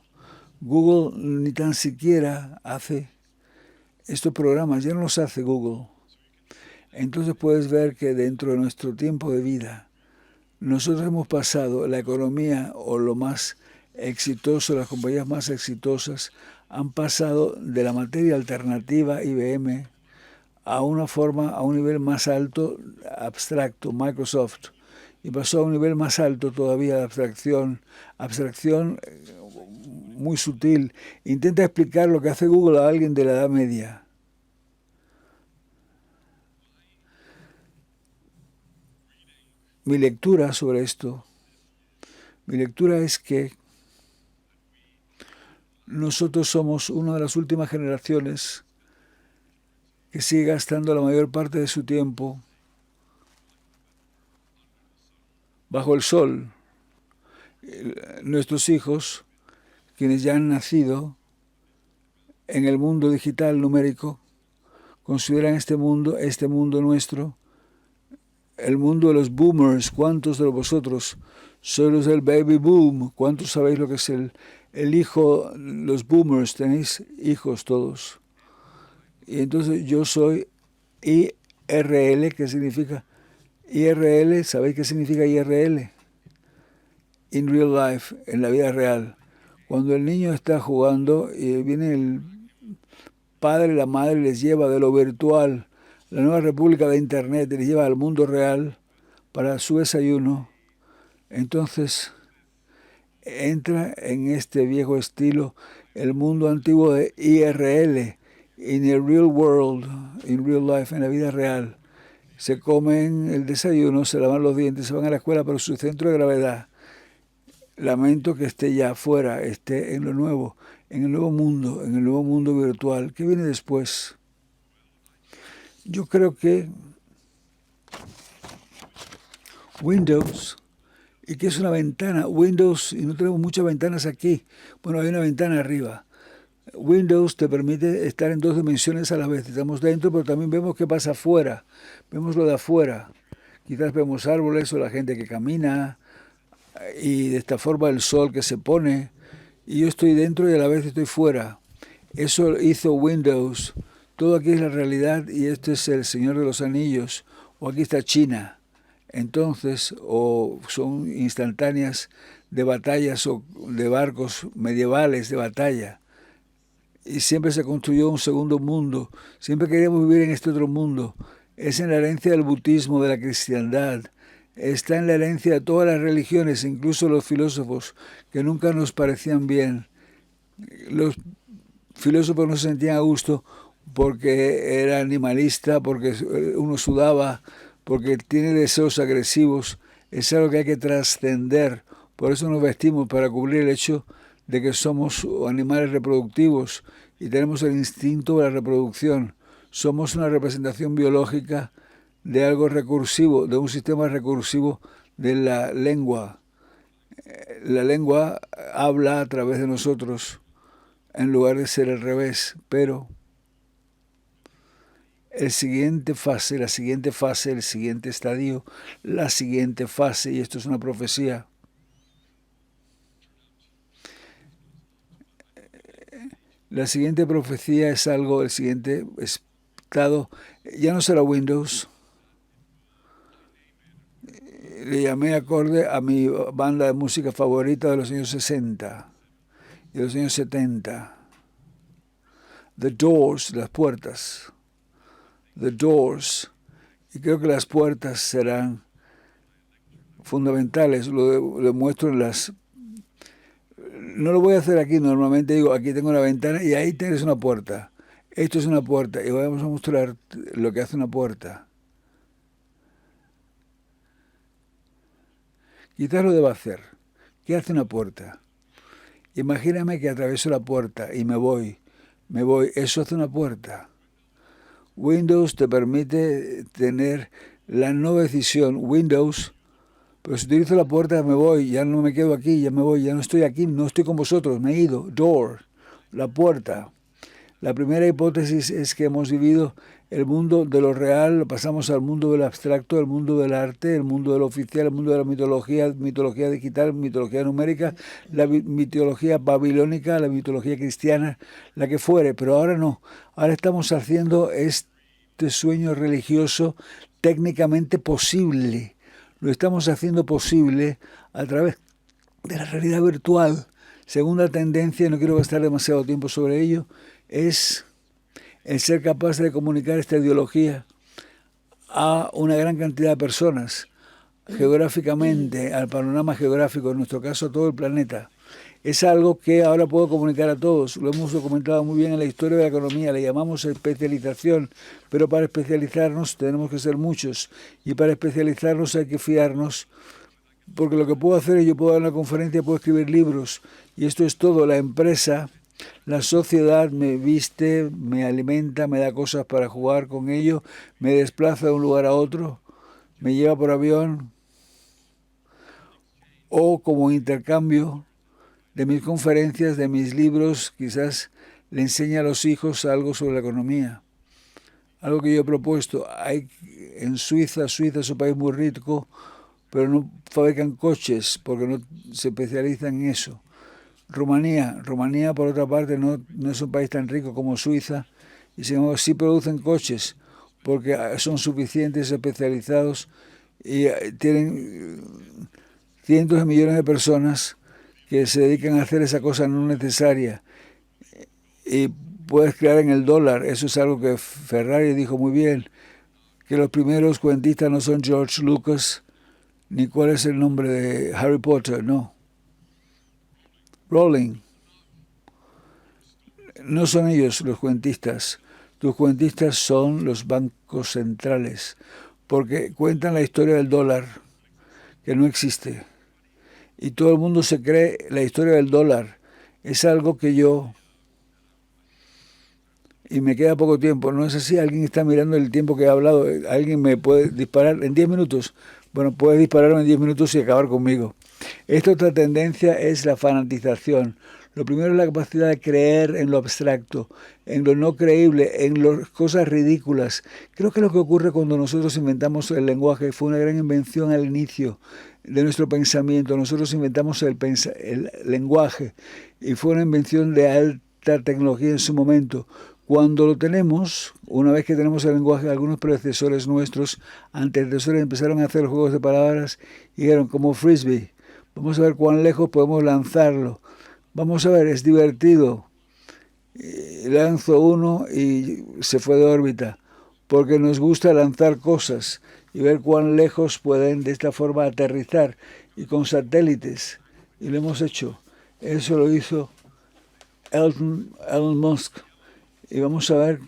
Speaker 2: Google ni tan siquiera hace estos programas, ya no los hace Google. Entonces puedes ver que dentro de nuestro tiempo de vida, nosotros hemos pasado la economía o lo más exitoso, las compañías más exitosas han pasado de la materia alternativa IBM a una forma, a un nivel más alto, abstracto, Microsoft, y pasó a un nivel más alto todavía de abstracción muy sutil. Intenta explicar lo que hace Google a alguien de la Edad Media. Mi lectura sobre esto, mi lectura es que nosotros somos una de las últimas generaciones que sigue gastando la mayor parte de su tiempo bajo el sol. Nuestros hijos, quienes ya han nacido en el mundo digital numérico, consideran este mundo nuestro, el mundo de los boomers. ¿Cuántos de vosotros sois los del baby boom? ¿Cuántos sabéis lo que es el hijo, los boomers? Tenéis hijos todos. Y entonces yo soy IRL, que significa IRL. ¿Sabéis qué significa IRL? In real life, en la vida real. Cuando el niño está jugando y viene el padre y la madre, les lleva de lo virtual, la nueva república de Internet, les lleva al mundo real para su desayuno. Entonces entra en este viejo estilo el mundo antiguo de IRL, in the real world, in real life, en la vida real. Se comen el desayuno, se lavan los dientes, se van a la escuela, pero su centro de gravedad, lamento que esté ya afuera, esté en lo nuevo, en el nuevo mundo virtual. ¿Qué viene después? Yo creo que Windows, ¿y qué es una ventana? Windows, y no tenemos muchas ventanas aquí. Bueno, hay una ventana arriba. Windows te permite estar en 2 dimensiones a la vez. Estamos dentro, pero también vemos qué pasa afuera. Vemos lo de afuera. Quizás vemos árboles o la gente que camina, y de esta forma el sol que se pone. Y yo estoy dentro y a la vez estoy fuera. Eso hizo Windows. Todo aquí es la realidad y este es el Señor de los Anillos. O aquí está China. Entonces, o son instantáneas de batallas o de barcos medievales de batalla. Y siempre se construyó un segundo mundo. Siempre queríamos vivir en este otro mundo. Es en la herencia del budismo, de la cristiandad. Está en la herencia de todas las religiones, incluso los filósofos, que nunca nos parecían bien. Los filósofos no se sentían a gusto porque era animalista, porque uno sudaba, porque tiene deseos agresivos. Es algo que hay que trascender. Por eso nos vestimos, para cubrir el hecho de que somos animales reproductivos y tenemos el instinto de la reproducción. Somos una representación biológica de algo recursivo, de un sistema recursivo de la lengua. La lengua habla a través de nosotros en lugar de ser al revés, pero el siguiente fase, el siguiente estadio, la siguiente fase, y esto es una profecía, la siguiente profecía es algo, el siguiente estado, ya no será Windows. Le llamé acorde a mi banda de música favorita de los años 60 y de los años 70. The Doors, las puertas. The Doors. Y creo que las puertas serán fundamentales. Lo demuestro en las... No lo voy a hacer aquí, normalmente digo, aquí tengo una ventana y ahí tienes una puerta. Esto es una puerta y vamos a mostrar lo que hace una puerta. Quizás lo deba hacer. ¿Qué hace una puerta? Imagíname que atravieso la puerta y me voy. Eso hace una puerta. Windows te permite tener la no decisión. Windows, pero si utilizo la puerta me voy, ya no me quedo aquí, ya me voy, ya no estoy aquí, no estoy con vosotros, me he ido. Door, la puerta. La primera hipótesis es que hemos vivido el mundo de lo real, pasamos al mundo del abstracto, el mundo del arte, el mundo del oficial, el mundo de la mitología, mitología digital, mitología numérica, la mitología babilónica, la mitología cristiana, la que fuere, pero ahora no. Ahora estamos haciendo este sueño religioso técnicamente posible. Lo estamos haciendo posible a través de la realidad virtual. Segunda tendencia, no quiero gastar demasiado tiempo sobre ello, es el ser capaz de comunicar esta ideología a una gran cantidad de personas, geográficamente, al panorama geográfico, en nuestro caso a todo el planeta. Es algo que ahora puedo comunicar a todos, lo hemos documentado muy bien en la historia de la economía, le llamamos especialización, pero para especializarnos tenemos que ser muchos, y para especializarnos hay que fiarnos, porque lo que puedo hacer es, yo puedo dar una conferencia, puedo escribir libros, y esto es todo. La empresa, la sociedad me viste, me alimenta, me da cosas para jugar con ello, me desplaza de un lugar a otro, me lleva por avión, o como intercambio de mis conferencias, de mis libros, quizás le enseña a los hijos algo sobre la economía. Algo que yo he propuesto. En Suiza es un país muy rico, pero no fabrican coches porque no se especializan en eso. Rumanía, por otra parte, no es un país tan rico como Suiza, y sin embargo sí producen coches porque son suficientes, especializados, y tienen cientos de millones de personas que se dedican a hacer esa cosa no necesaria. Y puedes crear en el dólar. Eso es algo que Ferrari dijo muy bien, que los primeros cuentistas no son George Lucas, ni cuál es el nombre de Harry Potter, no. Rowling. No son ellos los cuentistas. Tus cuentistas son los bancos centrales, porque cuentan la historia del dólar, que no existe. Y todo el mundo se cree la historia del dólar. Es algo que yo... Y me queda poco tiempo. ¿No es así? Alguien está mirando el tiempo que he hablado. ¿Alguien me puede disparar en 10 minutos? Bueno, puede dispararme en 10 minutos y acabar conmigo. Esta otra tendencia es la fanatización. Lo primero es la capacidad de creer en lo abstracto, en lo no creíble, en las cosas ridículas. Creo que lo que ocurre cuando nosotros inventamos el lenguaje fue una gran invención al inicio de nuestro pensamiento. Nosotros inventamos el lenguaje y fue una invención de alta tecnología en su momento. Cuando lo tenemos, una vez que tenemos el lenguaje, algunos predecesores nuestros, antecesores, empezaron a hacer juegos de palabras y dijeron, como frisbee, vamos a ver cuán lejos podemos lanzarlo. Vamos a ver, es divertido. Y lanzo uno y se fue de órbita, porque nos gusta lanzar cosas y ver cuán lejos pueden de esta forma aterrizar, y con satélites. Y lo hemos hecho. Eso lo hizo Elon Musk. Y vamos a ver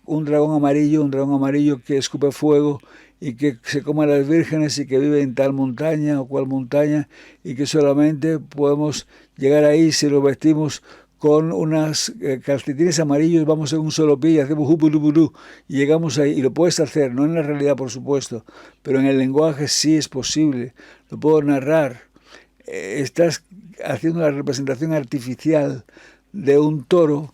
Speaker 2: un dragón amarillo que escupe fuego y que se coma a las vírgenes y que vive en tal montaña o cual montaña, y que solamente podemos llegar ahí si lo vestimos con unas calcetines amarillos, vamos en un solo pie y hacemos hupurupurú y llegamos ahí. Y lo puedes hacer, no en la realidad por supuesto, pero en el lenguaje sí es posible, lo puedo narrar. Estás haciendo la representación artificial de un toro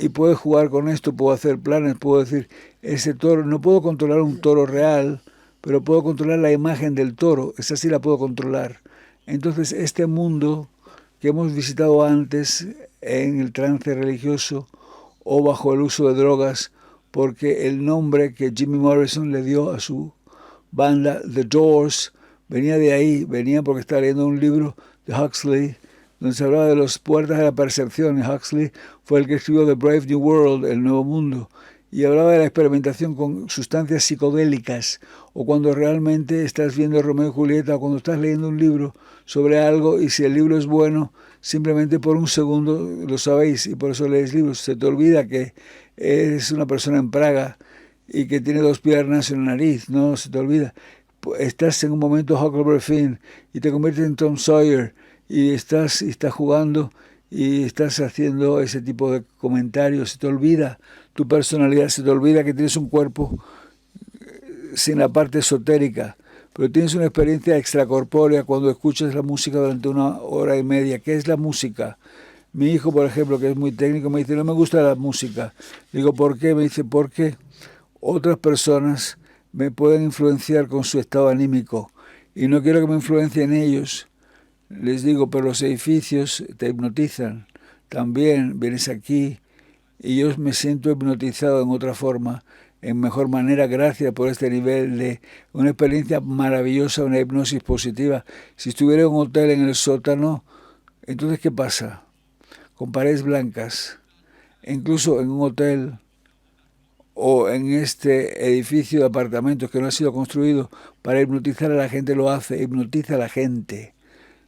Speaker 2: y puedes jugar con esto, puedo hacer planes, puedo decir, ese toro, no puedo controlar un toro real, pero puedo controlar la imagen del toro, esa sí la puedo controlar. Entonces este mundo que hemos visitado antes en el trance religioso o bajo el uso de drogas, porque el nombre que Jimmy Morrison le dio a su banda, The Doors, venía de ahí, venía porque estaba leyendo un libro de Huxley, donde se hablaba de las puertas de la percepción, y Huxley fue el que escribió The Brave New World, El Nuevo Mundo, y hablaba de la experimentación con sustancias psicodélicas, o cuando realmente estás viendo Romeo y Julieta, o cuando estás leyendo un libro sobre algo, y si el libro es bueno, simplemente por un segundo lo sabéis, y por eso leéis libros, se te olvida que eres una persona en Praga, y que tiene 2 piernas y una nariz, no se te olvida. Estás en un momento Huckleberry Finn, y te conviertes en Tom Sawyer, y estás jugando y estás haciendo ese tipo de comentarios, se te olvida tu personalidad, se te olvida que tienes un cuerpo sin la parte esotérica, pero tienes una experiencia extracorpórea cuando escuchas la música durante 1 hora y media. ¿Qué es la música? Mi hijo, por ejemplo, que es muy técnico, me dice, no me gusta la música. Digo, ¿por qué? Me dice, porque otras personas me pueden influenciar con su estado anímico y no quiero que me influencien ellos. Les digo, pero los edificios te hipnotizan. También vienes aquí y yo me siento hipnotizado en otra forma, en mejor manera, gracias por este nivel de una experiencia maravillosa, una hipnosis positiva. Si estuviera en un hotel en el sótano, entonces ¿qué pasa? Con paredes blancas, incluso en un hotel o en este edificio de apartamentos que no ha sido construido para hipnotizar a la gente, lo hace, hipnotiza a la gente.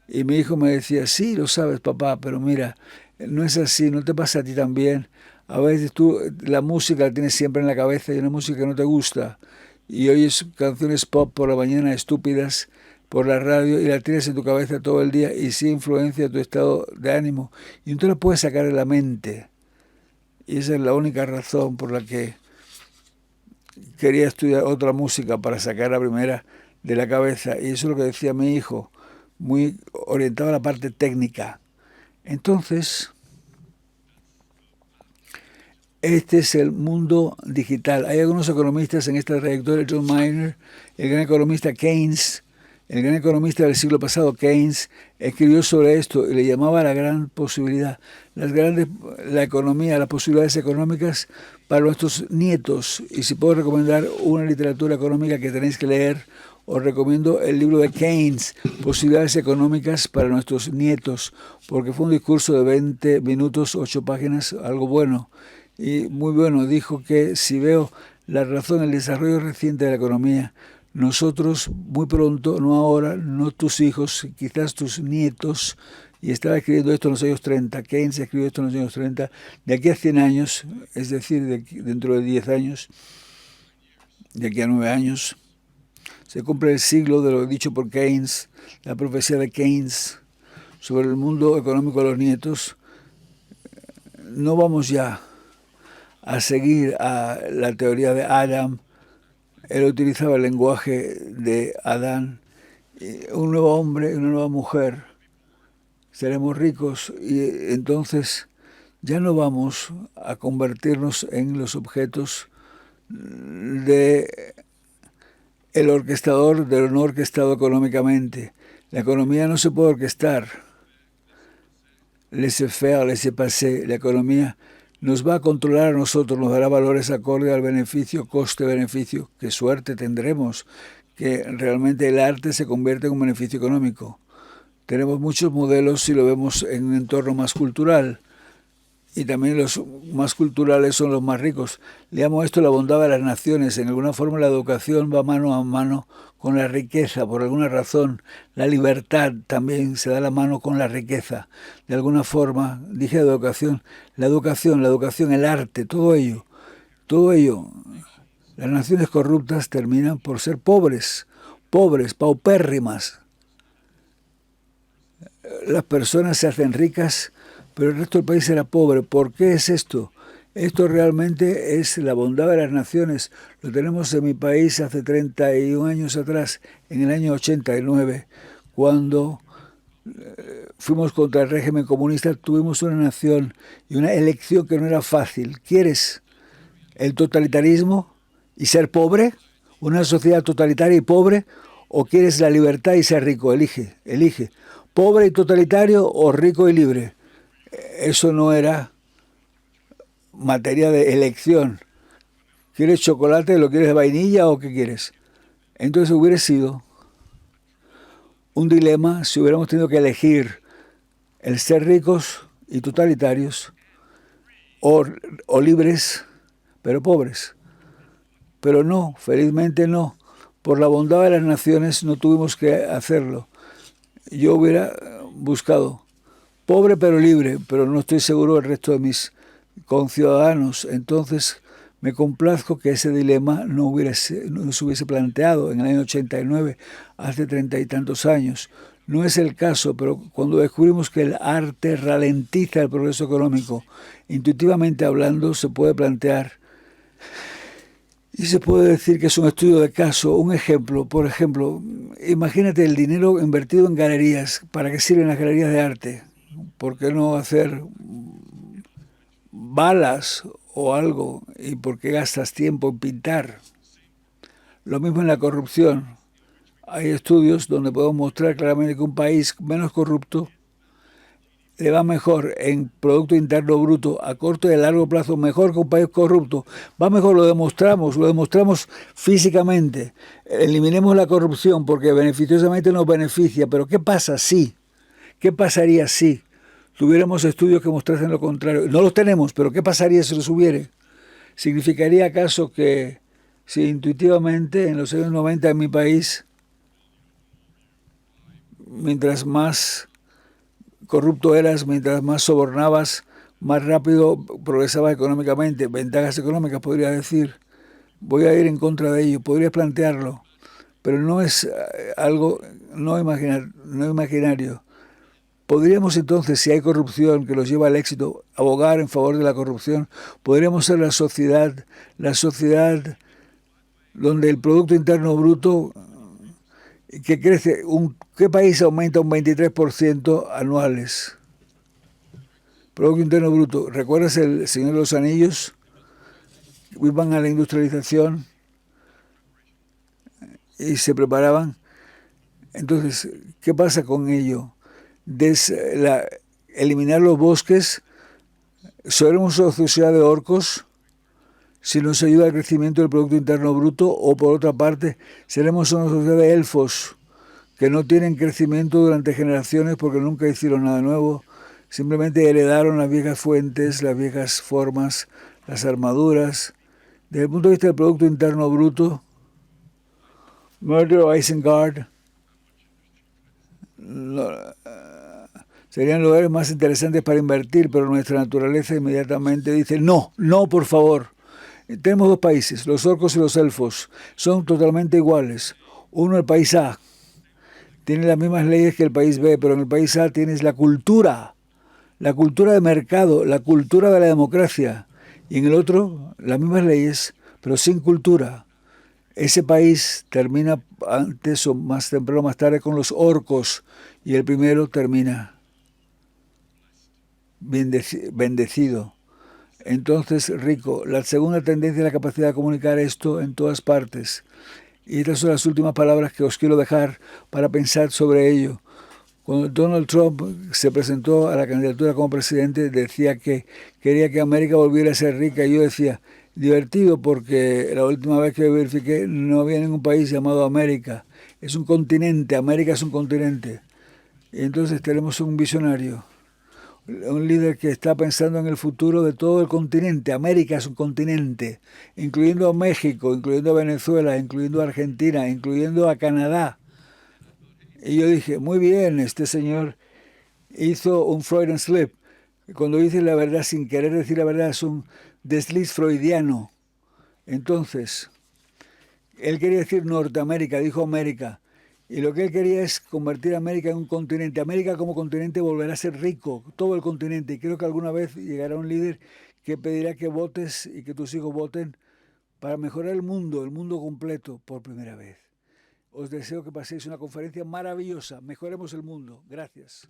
Speaker 2: Y mi hijo me decía, sí, lo sabes, papá, pero mira, no es así, no te pasa a ti también. A veces tú la música la tienes siempre en la cabeza y una música que no te gusta. Y oyes canciones pop por la mañana estúpidas por la radio y la tienes en tu cabeza todo el día y sí influencia tu estado de ánimo. Y no te lo puedes sacar de la mente. Y esa es la única razón por la que quería estudiar otra música para sacar la primera de la cabeza. Y eso es lo que decía mi hijo, muy orientado a la parte técnica. Entonces, este es el mundo digital. Hay algunos economistas en esta trayectoria, John Maynard, el gran economista Keynes, el gran economista del siglo pasado, Keynes, escribió sobre esto y le llamaba la gran posibilidad, la economía, las posibilidades económicas para nuestros nietos. Y si puedo recomendar una literatura económica que tenéis que leer, os recomiendo el libro de Keynes, Posibilidades Económicas para Nuestros Nietos, porque fue un discurso de 20 minutos, 8 páginas, algo bueno. Y muy bueno, dijo que si veo la razón, el desarrollo reciente de la economía, nosotros muy pronto, no ahora, no tus hijos, quizás tus nietos, y estaba escribiendo esto en los años 30, Keynes escribió esto en los años 30, de aquí a 100 años, es decir, dentro de 10 años, de aquí a 9 años, se cumple el siglo de lo dicho por Keynes, la profecía de Keynes sobre el mundo económico de los nietos. No vamos ya a seguir a la teoría de Adam. Él utilizaba el lenguaje de Adán. Un nuevo hombre y una nueva mujer. Seremos ricos y entonces ya no vamos a convertirnos en los objetos de el orquestador de lo no orquestado económicamente. La economía no se puede orquestar. Laissez-faire, laissez-passer. La economía nos va a controlar a nosotros, nos dará valores acorde al beneficio, coste-beneficio. Qué suerte tendremos que realmente el arte se convierte en un beneficio económico. Tenemos muchos modelos si lo vemos en un entorno más cultural. Y también los más culturales son los más ricos. Le llamo esto la bondad de las naciones. En alguna forma la educación va mano a mano con la riqueza. Por alguna razón la libertad también se da la mano con la riqueza. De alguna forma, dije educación, el arte, todo ello. Las naciones corruptas terminan por ser pobres, paupérrimas. Las personas se hacen ricas, pero el resto del país era pobre. ¿Por qué es esto? Esto realmente es la bondad de las naciones. Lo tenemos en mi país hace 31 años atrás, en el año 89, cuando fuimos contra el régimen comunista, tuvimos una nación y una elección que no era fácil. ¿Quieres el totalitarismo y ser pobre? ¿Una sociedad totalitaria y pobre? ¿O quieres la libertad y ser rico? Elige. ¿Pobre y totalitario o rico y libre? Eso no era materia de elección. ¿Quieres chocolate? ¿Lo quieres de vainilla o qué quieres? Entonces hubiera sido un dilema si hubiéramos tenido que elegir el ser ricos y totalitarios o libres pero pobres. Pero no, felizmente no. Por la bondad de las naciones no tuvimos que hacerlo. Yo hubiera buscado pobre pero libre, pero no estoy seguro del resto de mis conciudadanos. Entonces me complazco que ese dilema no se hubiese planteado en el año 89, hace 30 y tantos años. No es el caso, pero cuando descubrimos que el arte ralentiza el progreso económico, intuitivamente hablando, se puede plantear y se puede decir que es un estudio de caso. Un ejemplo, por ejemplo, imagínate el dinero invertido en galerías. ¿Para qué sirven las galerías de arte? ¿Por qué no hacer balas o algo? ¿Y por qué gastas tiempo en pintar? Lo mismo en la corrupción. Hay estudios donde podemos mostrar claramente que un país menos corrupto le va mejor en Producto Interno Bruto a corto y a largo plazo, mejor que un país corrupto. Va mejor, lo demostramos físicamente. Eliminemos la corrupción porque beneficiosamente nos beneficia. Pero ¿qué pasa si? ¿Qué pasaría si tuviéramos estudios que mostrasen lo contrario? No los tenemos, pero ¿qué pasaría si los hubiera? ¿Significaría acaso que si intuitivamente en los años 90 en mi país, mientras más corrupto eras, mientras más sobornabas, más rápido progresabas económicamente? Ventajas económicas, podría decir. Voy a ir en contra de ello, podría plantearlo, pero no es algo no imaginario. ¿Podríamos entonces, si hay corrupción que los lleva al éxito, abogar en favor de la corrupción? ¿Podríamos ser la sociedad donde el Producto Interno Bruto que crece, ¿qué país aumenta un 23% anuales? Producto Interno Bruto. ¿Recuerdas el Señor de los Anillos? Iban a la industrialización y se preparaban. Entonces, ¿qué pasa con ello? Eliminar los bosques. ¿Seremos una sociedad de orcos si nos ayuda al crecimiento del Producto Interno Bruto? O por otra parte, seremos una sociedad de elfos que no tienen crecimiento durante generaciones porque nunca hicieron nada nuevo, simplemente heredaron las viejas fuentes, las viejas formas, las armaduras. Desde el punto de vista del Producto Interno Bruto, Murder Isengard serían lugares más interesantes para invertir, pero nuestra naturaleza inmediatamente dice, no, no, por favor. Tenemos dos países, los orcos y los elfos, son totalmente iguales. Uno, el país A, tiene las mismas leyes que el país B, pero en el país A tienes la cultura de mercado, la cultura de la democracia, y en el otro las mismas leyes, pero sin cultura. Ese país termina antes o más temprano o más tarde con los orcos, y el primero termina bendecido. Entonces, rico. La segunda tendencia es la capacidad de comunicar esto en todas partes. Y estas son las últimas palabras que os quiero dejar para pensar sobre ello. Cuando Donald Trump se presentó a la candidatura como presidente, decía que quería que América volviera a ser rica. Y yo decía, divertido, porque la última vez que verifiqué no había ningún país llamado América. Es un continente, América es un continente. Y entonces tenemos un visionario, un líder que está pensando en el futuro de todo el continente. América es un continente, incluyendo a México, incluyendo a Venezuela, incluyendo a Argentina, incluyendo a Canadá. Y yo dije, muy bien, este señor hizo un Freudian slip. Cuando dice la verdad sin querer decir la verdad es un desliz freudiano. Entonces, él quería decir Norteamérica, dijo América. Y lo que él quería es convertir a América en un continente. América como continente volverá a ser rico, todo el continente. Y creo que alguna vez llegará un líder que pedirá que votes y que tus hijos voten para mejorar el mundo completo por primera vez. Os deseo que paséis una conferencia maravillosa. Mejoremos el mundo. Gracias.